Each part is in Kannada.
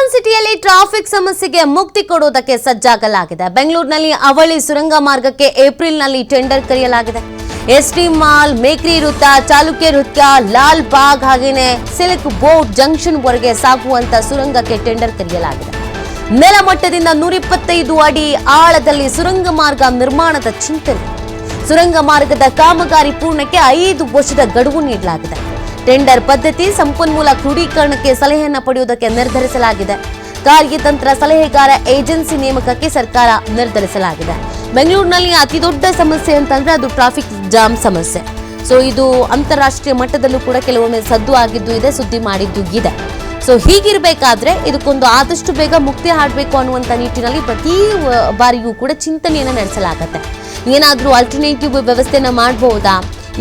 ಬೆಂಗಳೂರು ಸಿಟಿಯಲ್ಲಿ ಟ್ರಾಫಿಕ್ ಸಮಸ್ಯೆಗೆ ಮುಕ್ತಿ ಕೊಡುವುದಕ್ಕೆ ಸಜ್ಜಾಗಲಾಗಿದೆ. ಬೆಂಗಳೂರಿನಲ್ಲಿ ಅವಳಿ ಸುರಂಗ ಮಾರ್ಗಕ್ಕೆ ಏಪ್ರಿಲ್ನಲ್ಲಿ ಟೆಂಡರ್ ಕರೆಯಲಾಗಿದೆ. ಎಸ್ಟಿ ಮಾಲ್, ಮೇಕ್ರಿ ವೃತ್ತ, ಚಾಲುಕ್ಯ ವೃತ್ತ, ಲಾಲ್ ಬಾಗ್ ಹಾಗೇನೆ ಸಿಲ್ಕ್ ಬೋರ್ಡ್ ಜಂಕ್ಷನ್ ವರೆಗೆ ಸಾಗುವಂತ ಸುರಂಗಕ್ಕೆ ಟೆಂಡರ್ ಕರೆಯಲಾಗಿದೆ. ನೆಲಮಟ್ಟದಿಂದ 125 ಅಡಿ ಆಳದಲ್ಲಿ ಸುರಂಗ ಮಾರ್ಗ ನಿರ್ಮಾಣದ ಚಿಂತನೆ. ಸುರಂಗ ಮಾರ್ಗದ ಕಾಮಗಾರಿ ಪೂರ್ಣಕ್ಕೆ 5 ವರ್ಷದ ಗಡುವು ನೀಡಲಾಗಿದೆ. ಟೆಂಡರ್ ಪದ್ಧತಿ, ಸಂಪನ್ಮೂಲ ಕ್ರೋಢೀಕರಣಕ್ಕೆ ಸಲಹೆಯನ್ನು ಪಡೆಯುವುದಕ್ಕೆ ನಿರ್ಧರಿಸಲಾಗಿದೆ. ಕಾರ್ಯತಂತ್ರ ಸಲಹೆಗಾರ ಏಜೆನ್ಸಿ ನೇಮಕಕ್ಕೆ ಸರ್ಕಾರ ನಿರ್ಧರಿಸಲಾಗಿದೆ. ಬೆಂಗಳೂರಿನಲ್ಲಿ ಅತಿ ದೊಡ್ಡ ಸಮಸ್ಯೆ ಅಂತಂದ್ರೆ ಅದು ಟ್ರಾಫಿಕ್ ಜಾಮ್ ಸಮಸ್ಯೆ. ಸೊ ಇದು ಅಂತಾರಾಷ್ಟ್ರೀಯ ಮಟ್ಟದಲ್ಲೂ ಕೂಡ ಕೆಲವೊಮ್ಮೆ ಸದ್ದು ಆಗಿದ್ದು ಇದೆ, ಸುದ್ದಿ ಮಾಡಿದ್ದು ಇದೆ. ಸೊ ಹೀಗಿರಬೇಕಾದ್ರೆ ಇದಕ್ಕೊಂದು ಆದಷ್ಟು ಬೇಗ ಮುಕ್ತಿ ಹಾಡಬೇಕು ಅನ್ನುವಂಥ ನಿಟ್ಟಿನಲ್ಲಿ ಪ್ರತಿ ಬಾರಿಯೂ ಕೂಡ ಚಿಂತನೆಯನ್ನು ನಡೆಸಲಾಗುತ್ತೆ. ಏನಾದರೂ ಆಲ್ಟರ್ನೇಟಿವ್ ವ್ಯವಸ್ಥೆನ ಮಾಡಬಹುದಾ,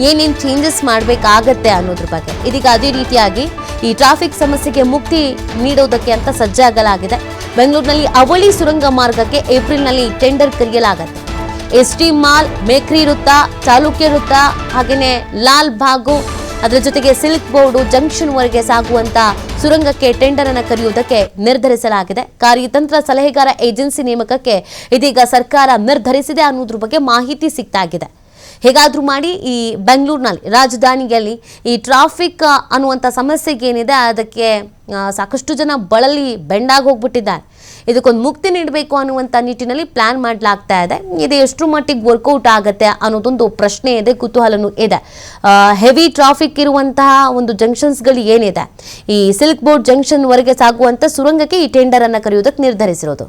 ಏನೇನು ಚೇಂಜಸ್ ಮಾಡಬೇಕಾಗತ್ತೆ ಅನ್ನೋದ್ರ ಬಗ್ಗೆ ಇದೀಗ ಅದೇ ರೀತಿಯಾಗಿ ಈ ಟ್ರಾಫಿಕ್ ಸಮಸ್ಯೆಗೆ ಮುಕ್ತಿ ನೀಡೋದಕ್ಕೆ ಅಂತ ಸಜ್ಜಾಗಲಾಗಿದೆ. ಬೆಂಗಳೂರಿನಲ್ಲಿ ಅವಳಿ ಸುರಂಗ ಮಾರ್ಗಕ್ಕೆ ಏಪ್ರಿಲ್ನಲ್ಲಿ ಟೆಂಡರ್ ಕರೆಯಲಾಗುತ್ತೆ. ಎಸ್ಟಿ ಮಾಲ್, ಮೇಕ್ರಿ ವೃತ್ತ, ಚಾಲುಕ್ಯ ವೃತ್ತ ಹಾಗೆಯೇ ಲಾಲ್ ಬಾಗು, ಅದರ ಜೊತೆಗೆ ಸಿಲ್ಕ್ ಬೋರ್ಡು ಜಂಕ್ಷನ್ ವರೆಗೆ ಸಾಗುವಂತ ಸುರಂಗಕ್ಕೆ ಟೆಂಡರ್ ಅನ್ನು ಕರೆಯುವುದಕ್ಕೆ ನಿರ್ಧರಿಸಲಾಗಿದೆ. ಕಾರ್ಯತಂತ್ರ ಸಲಹೆಗಾರ ಏಜೆನ್ಸಿ ನೇಮಕಕ್ಕೆ ಇದೀಗ ಸರ್ಕಾರ ನಿರ್ಧರಿಸಿದೆ ಅನ್ನೋದ್ರ ಬಗ್ಗೆ ಮಾಹಿತಿ ಸಿಗ್ತಾಗಿದೆ. ಹೇಗಾದ್ರೂ ಮಾಡಿ ಈ ಬೆಂಗಳೂರಿನಲ್ಲಿ ರಾಜಧಾನಿಯಲ್ಲಿ ಈ ಟ್ರಾಫಿಕ್ ಅನ್ನುವಂಥ ಸಮಸ್ಯೆಗೆ ಏನಿದೆ ಅದಕ್ಕೆ ಸಾಕಷ್ಟು ಜನ ಬಳಲಿ ಬೆಂಡಾಗಿ ಹೋಗ್ಬಿಟ್ಟಿದ್ದಾರೆ. ಇದಕ್ಕೊಂದು ಮುಕ್ತಿ ನೀಡಬೇಕು ಅನ್ನುವಂಥ ನಿಟ್ಟಿನಲ್ಲಿ ಪ್ಲಾನ್ ಮಾಡಲಾಗ್ತಾ ಇದೆ. ಇದು ಎಷ್ಟು ಮಟ್ಟಿಗೆ ವರ್ಕೌಟ್ ಆಗುತ್ತೆ ಅನ್ನೋದೊಂದು ಪ್ರಶ್ನೆ ಇದೆ, ಕುತೂಹಲನೂ ಇದೆ. ಹೆವಿ ಟ್ರಾಫಿಕ್ ಇರುವಂತಹ ಒಂದು ಜಂಕ್ಷನ್ಸ್ಗಳು ಏನಿದೆ, ಈ ಸಿಲ್ಕ್ ಬೋರ್ಡ್ ಜಂಕ್ಷನ್ ವರೆಗೆ ಸಾಗುವಂಥ ಸುರಂಗಕ್ಕೆ ಈ ಟೆಂಡರ್ ಅನ್ನು ಕರೆಯುವುದಕ್ಕೆ ನಿರ್ಧರಿಸಿರೋದು.